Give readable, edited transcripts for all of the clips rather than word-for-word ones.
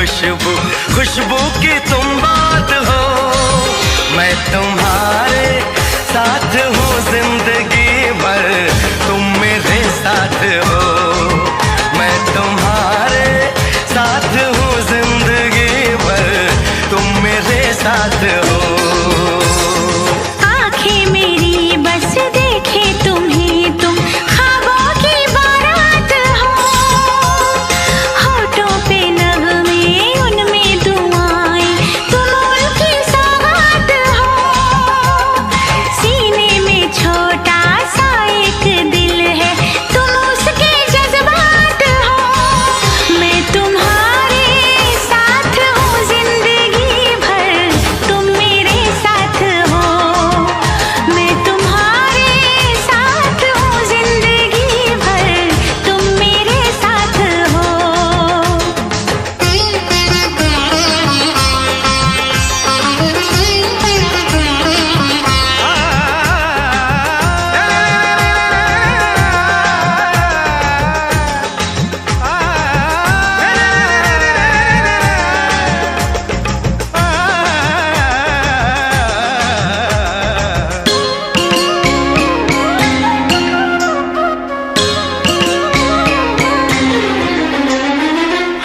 खुशबू, खुशबू की तुम बात हो। मैं तुम्हारे साथ हूँ जिंदगी भर, तुम मेरे साथ हो। मैं तुम्हारे साथ हूँ जिंदगी भर, तुम मेरे साथ हो। आंखें मेरी बस देखे तुम्हें, तुम ख्वाबों की बारात हो। होठों पे नगमे, उनमें दुआएं, तुम उनकी सौगात हो। सीने में छोटा सा एक दिल है, तुम उसके जज्बात हो। मैं तुम्हारे साथ हूँ जिंदगी भर, तुम मेरे साथ हो। मैं तुम्हारे साथ हूँ जिंदगी भर, तुम मेरे साथ हो।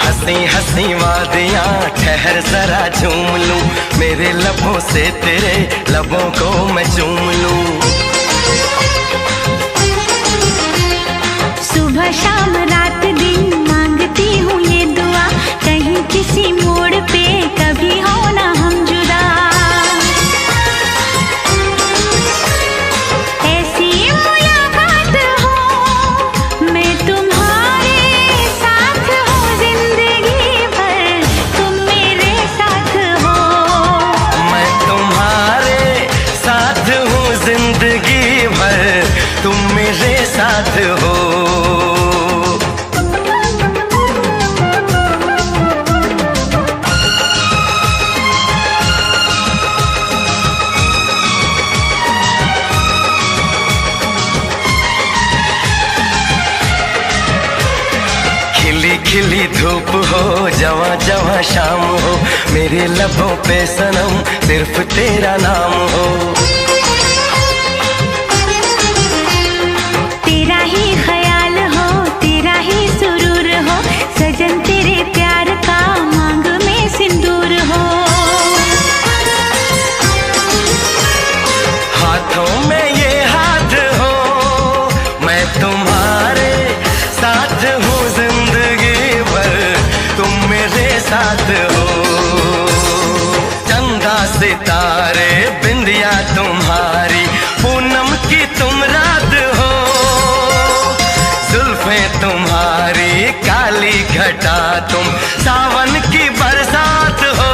हंसी हंसी वादियाँ ठहर जरा झूम लूं, मेरे लबों से तेरे लबों को मैं चूम लूं। सुबह शाम रात दिन मांगती हूँ ये दुआ, कहीं किसी मोड़ पे कभी हो ना हम जुदा। ऐसी मुलाकात हो, मैं तुम्हारे साथ हूँ जिंदगी भर, तुम मेरे साथ हो। मैं तुम्हारे साथ हूँ जिंदगी भर, तुम मेरे साथ हो। खिली खिली धूप हो, जवां जवां शाम हो, मेरे लबों पे सनम सिर्फ तेरा नाम हो। तेरा ही ख्याल हो, तेरा ही सुरूर हो, सजन तेरे प्यार का मांग में सिंदूर हो। हाथों में ये हाथ हो, मैं तुम्हारे साथ हूँ जिंदगी भर, तुम मेरे साथ हो। चंदा सितारे बिंदिया तुम्हारी, पूनम की तुम रात हो। जुल्फें तुम्हारी काली घटा, तुम सावन की बरसात हो।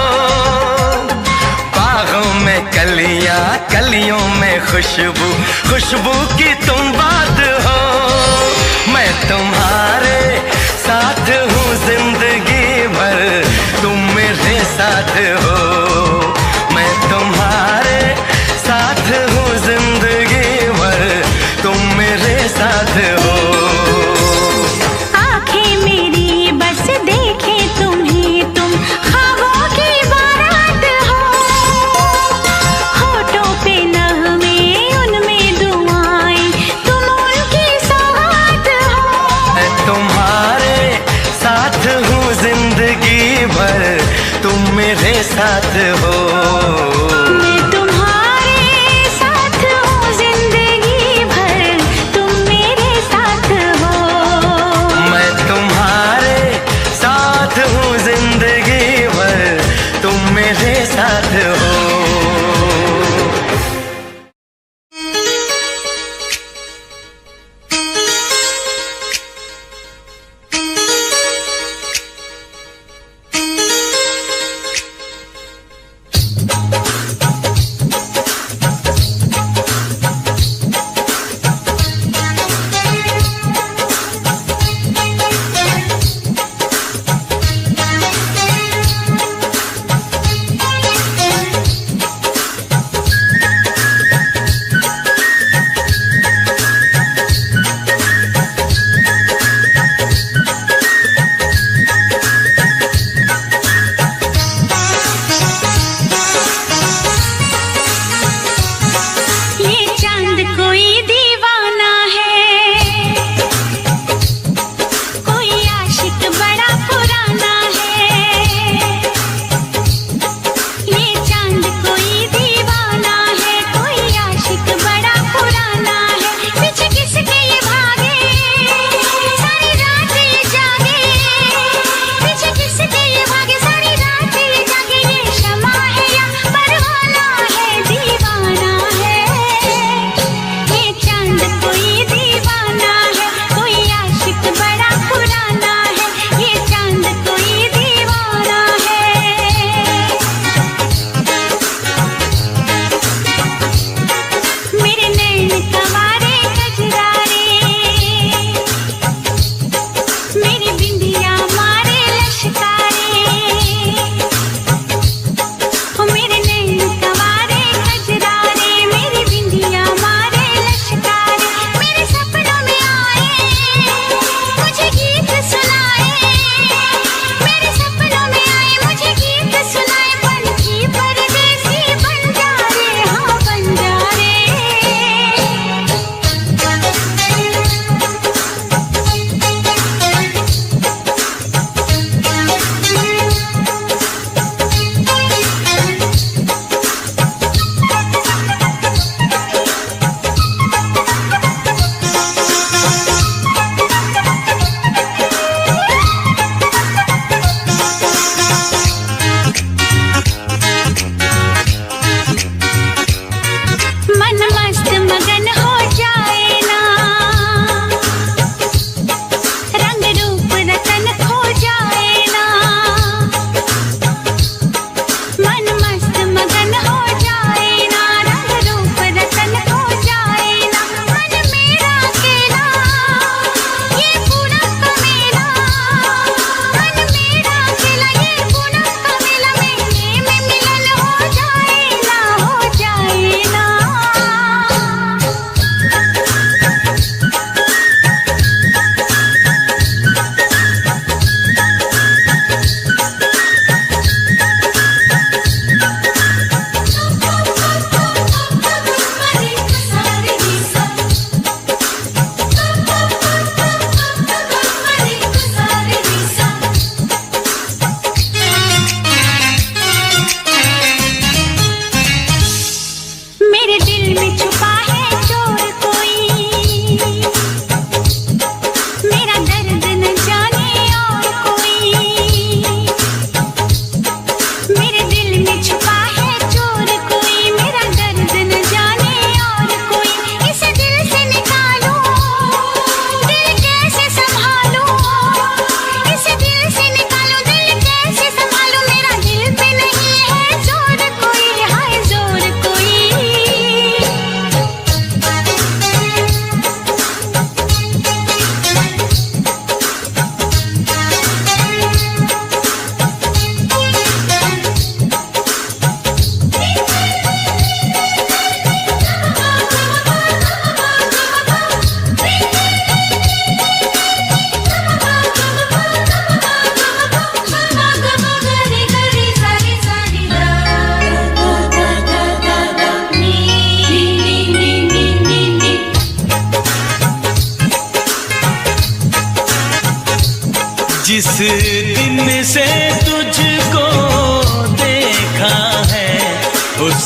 बागों में कलियां, कलियों में खुशबू, खुशबू की तुम बात हो। मैं तुम्हारे साथ हूँ जिंदगी भर, तुम मेरे साथ हो। मैं तुम्हारे साथ हूँ जिंदगी भर, तुम मेरे साथ हो। आंखें मेरी बस देखे तुम्हें, तुम ख्वाबों की बारात हो। होठों पे नगमे, उनमें दुआएं, तुम उनकी सौगात हो। मैं तुम्हारे साथ हूँ जिंदगी भर, तुम मेरे साथ हो। मैं तुम्हारे साथ हूँ जिंदगी भर, तुम मेरे साथ हो। मैं तुम्हारे साथ हूँ जिंदगी भर, तुम मेरे साथ हो।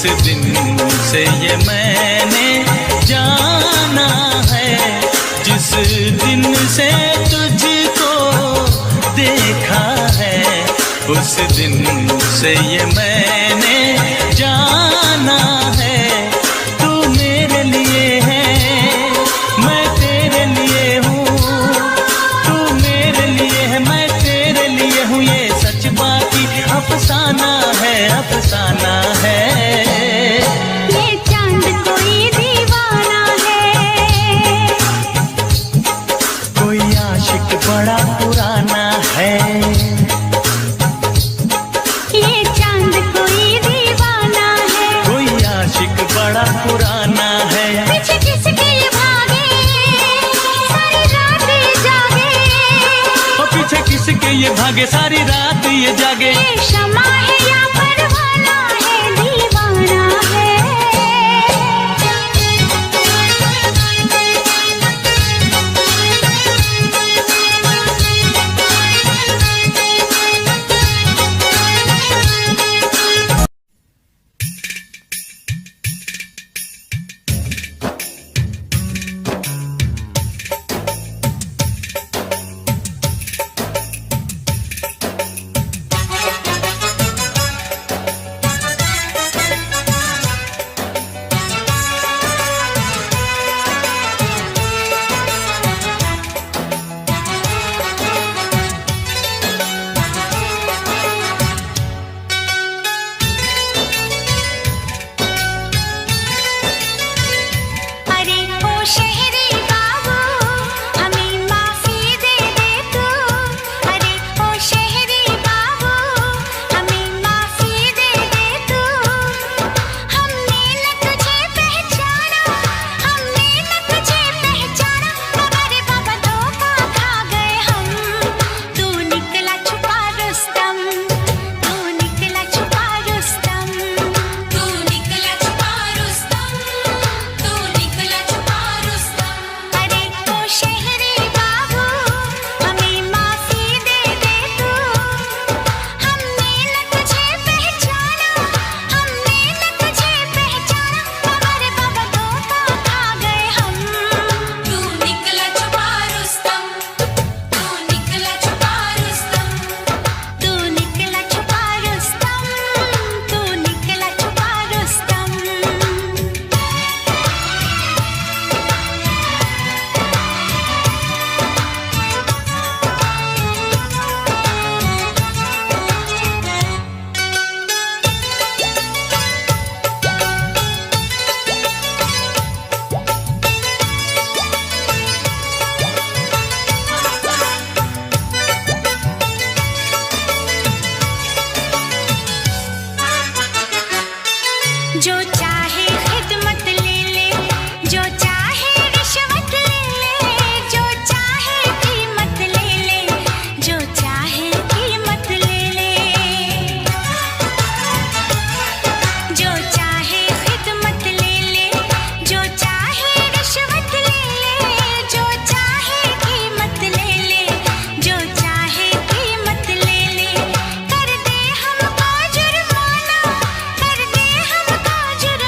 उस दिन से ये मैंने जाना है, जिस दिन से तुझको देखा है, उस दिन से ये मैंने जाना है। तू मेरे लिए है, मैं तेरे लिए हूँ, तू मेरे लिए है, मैं तेरे लिए हूँ, ये सच बाकी अफसाना है, अफसाना है। ये चांद कोई दीवाना है, कोई आशिक बड़ा पुराना है, ये चांद कोई दीवाना है, कोई आशिक बड़ा पुराना है। पीछे किसके ये भागे, सारी रात ये जागे, और पीछे किसके ये भागे, सारी रात ये जागे। ये शमा है या परवाना है, दीवाना है। अरे ओ शहरी बाबू, हमें माफी दे दे तू, अरे ओ शहरी बाबू, हमें माफी दे दे तू। हमने न तुझे पहचाना, हमने न तुझे पहचाना, मगर बाबा धोखा खा गए हम। तू निकला छुपा रुस्तम, तू निकला छुपा रुस्तम, तू निकला छुपा रुस्तम, तू निकला छुपा रुस्तम। अरे ओ शहरी बाबू, हमें माफी दे दे तू, हमने न तुझे पहचाना, हमने न तुझे पहचाना, मगर बाबा धोखा खा गए हम। तू निकला छुपा रुस्तम, तू निकला छुपा रुस्तम, तू निकला छुपा रुस्तम, तू निकला छुपा रुस्तम। जो चाहे खिदमत ले ले, जो चाहे रिश्वत ले ले, जो चाहे कीमत ले ले, जो चाहे कीमत ले ले, जो चाहे खिदमत ले ले, जो चाहे रिश्वत ले ले, जो चाहे कीमत ले ले, जो चाहे कीमत ले ले, कर दे हमको जुर्माना, कर दे हमको जुर्माना,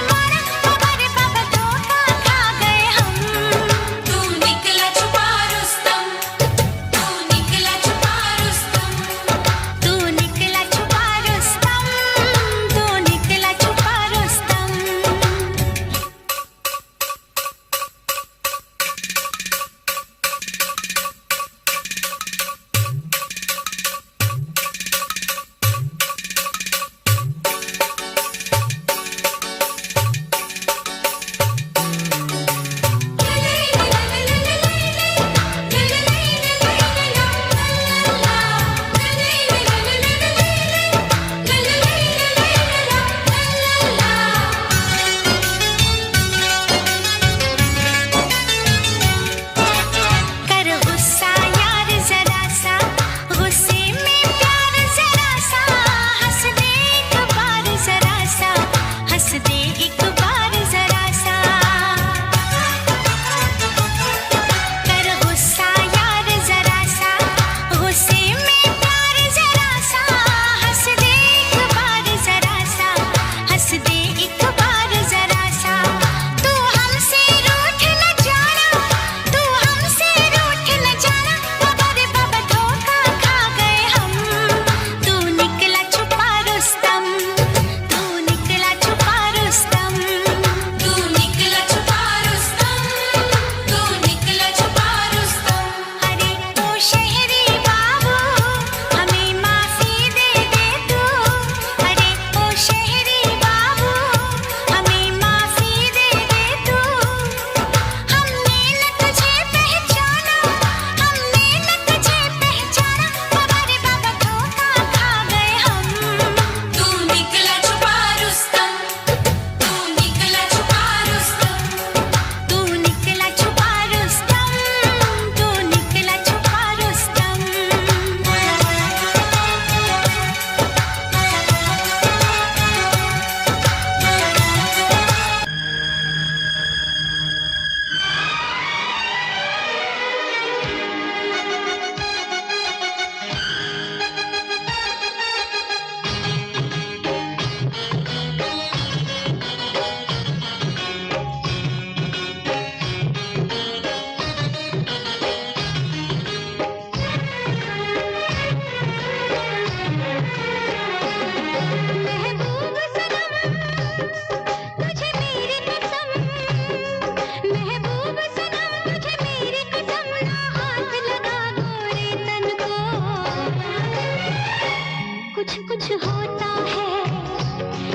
कुछ होता है,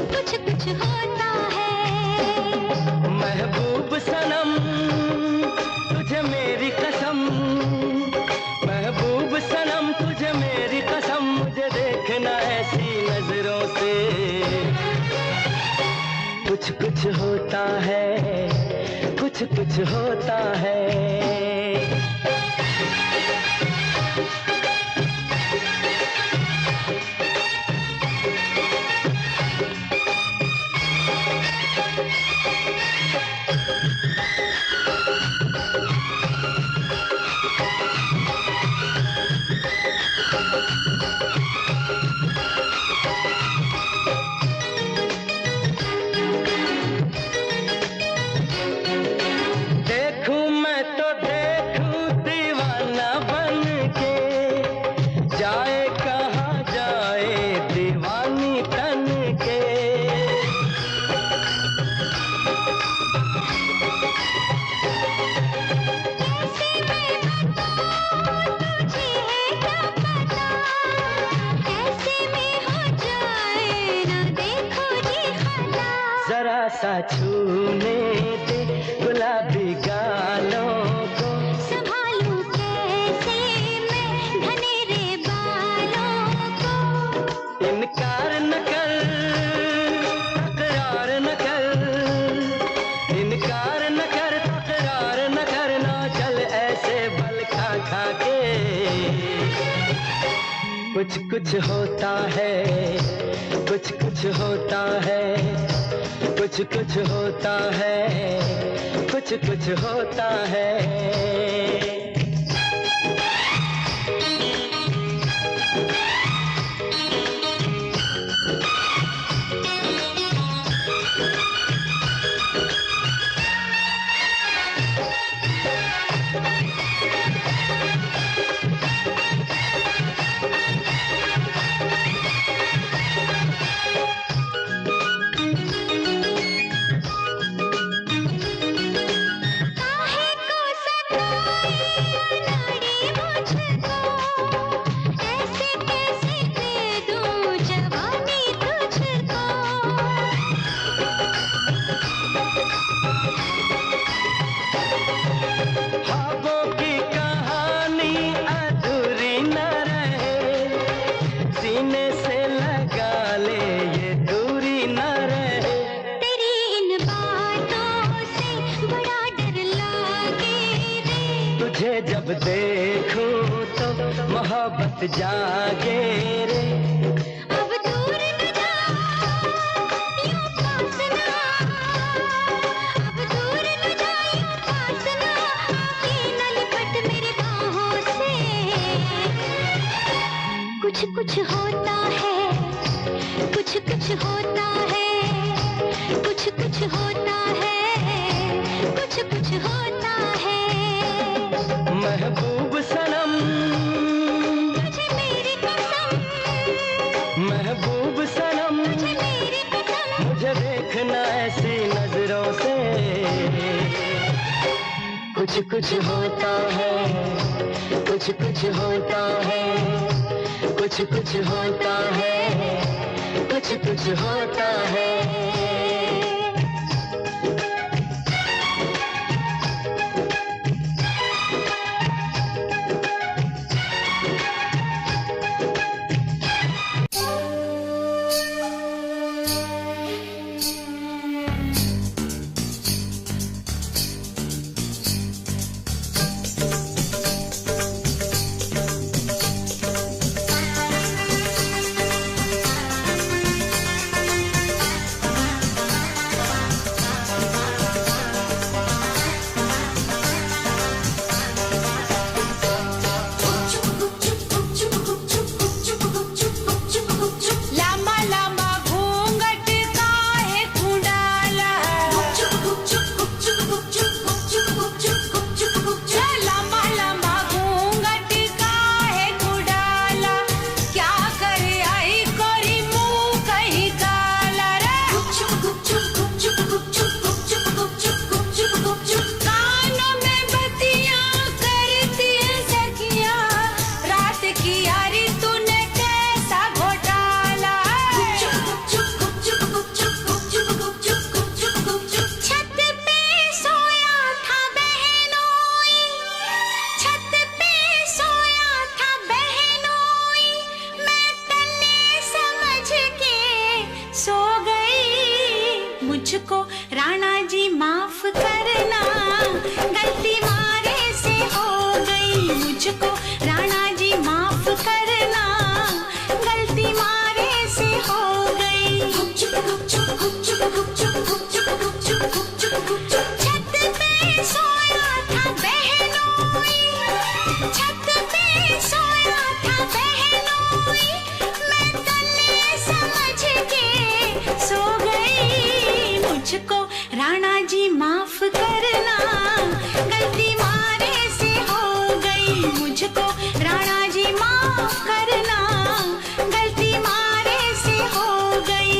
कुछ कुछ होता है। महबूब सनम तुझे मेरी कसम, महबूब सनम तुझे मेरी कसम, मुझे देखना ऐसी नजरों से। कुछ कुछ होता है, कुछ कुछ होता है। सा छूने दे गुलाबी गालों को, संभालूं कैसे मैं घनेरे बालों को। इनकार न कर, तकरार न कर, इनकार न कर, तकरार न कर, ना चल ऐसे बल खा खा के। कुछ कुछ होता है, कुछ कुछ होता है, कुछ कुछ होता है, कुछ कुछ होता है। जब देखूं तो मोहब्बत जागे रे। अब दूर न जा, यूं पास ना, अब दूर न जा, यूं पास ना, आके न लिपट मेरी बाहों से। कुछ कुछ होता है, कुछ कुछ होता है, कुछ कुछ होता है, कुछ कुछ होता है। महबूब सनम तुझे मेरी कसम, महबूब सनम तुझे मेरी कसम, मुझे देखना ऐसी नजरों से। कुछ कुछ होता है, कुछ कुछ होता है, कुछ कुछ होता है, कुछ कुछ होता है। मुझको राणा जी माफ करना, गलती मारे से हो गई। मुझको राणा जी माफ करना, गलती मारे से हो गई। छत पे सोया था बहनोई, छत पे सोया था बहनोई, मैं तले समझ के सो गई। मुझको राणा जी माफ करना, गलती मारे से हो गई। मुझको राणा जी माफ करना, गलती मारे से हो गई।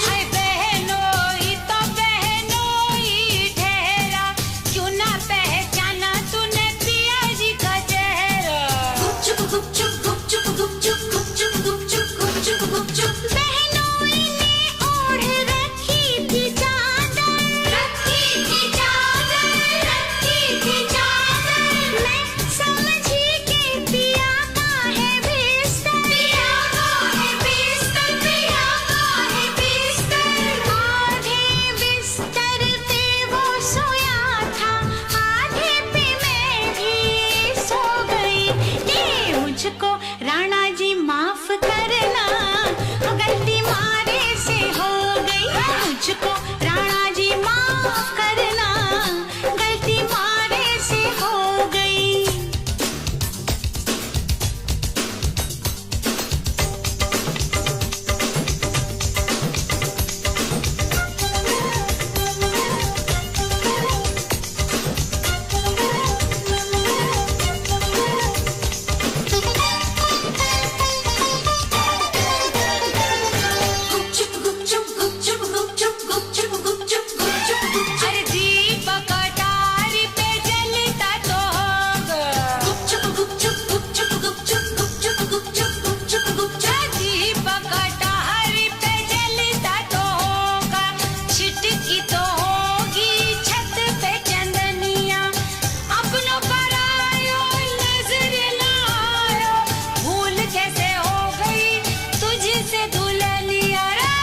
हाय बहनोई तो बहनोई ठहरा, क्यों ना पहचाना तूने पिया जी का चेहरा। बहनोई ने ओढ़ रखी थी चादर, रखी थी चादर, रखी थी चादर। मैं समझी के पिया का है बिस्तर, पिया का है बिस्तर, पिया का है बिस्तर। आधे बिस्तर पे वो सोया था, आधे पे मैं भी सो गई। ये मुझको राणा जी माफ करना, गलती मारे से हो गई। मुझको राणा जी माफ करना, गलती मारे से हो गई। अरे दीपक अटारी पे जलता तो होगा, दीपक अटारी पे जलता तो होगा। छिटकी तो होगी छत पे चंदनिया, अपनों पर आयो नजर लायो। भूल कैसे हो गई तुझसे दुल्हनिया रा।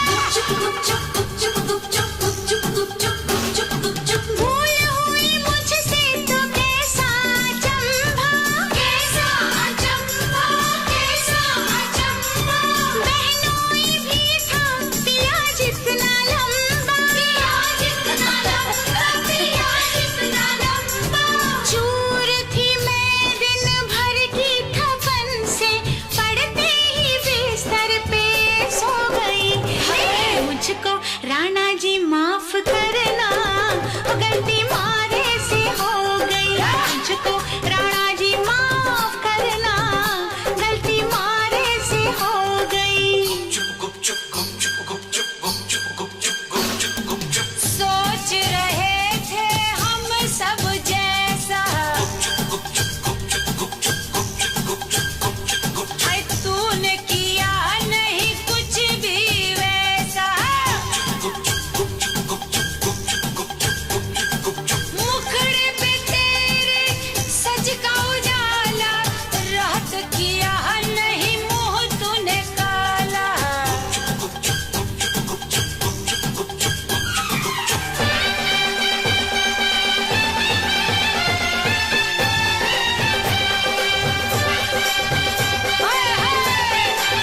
भूल हुई मुझसे तो कैसा अचंभा, कैसा अचंभा, कैसा अचंभा। बहनोई भी था पिया जितना लंबा, पिया जितना लंबा, पिया जितना लंबा। चूर थी मैं दिन भर की थपन से, पड़ते ही बिस्तर पे सो गई। मुझको राणा जी माफ करना, गलती मारे से हो गई। मुझको राणा जी माफ करना, गलती मारे से हो गई। सोच रहे थे हम सब जैसा, हाय तूने किया नहीं कुछ भी वैसा। मुखड़े पे तेरे सज का उजाला, रात किया नहीं मुँह तूने काला। हाय हाय, हाय हाय।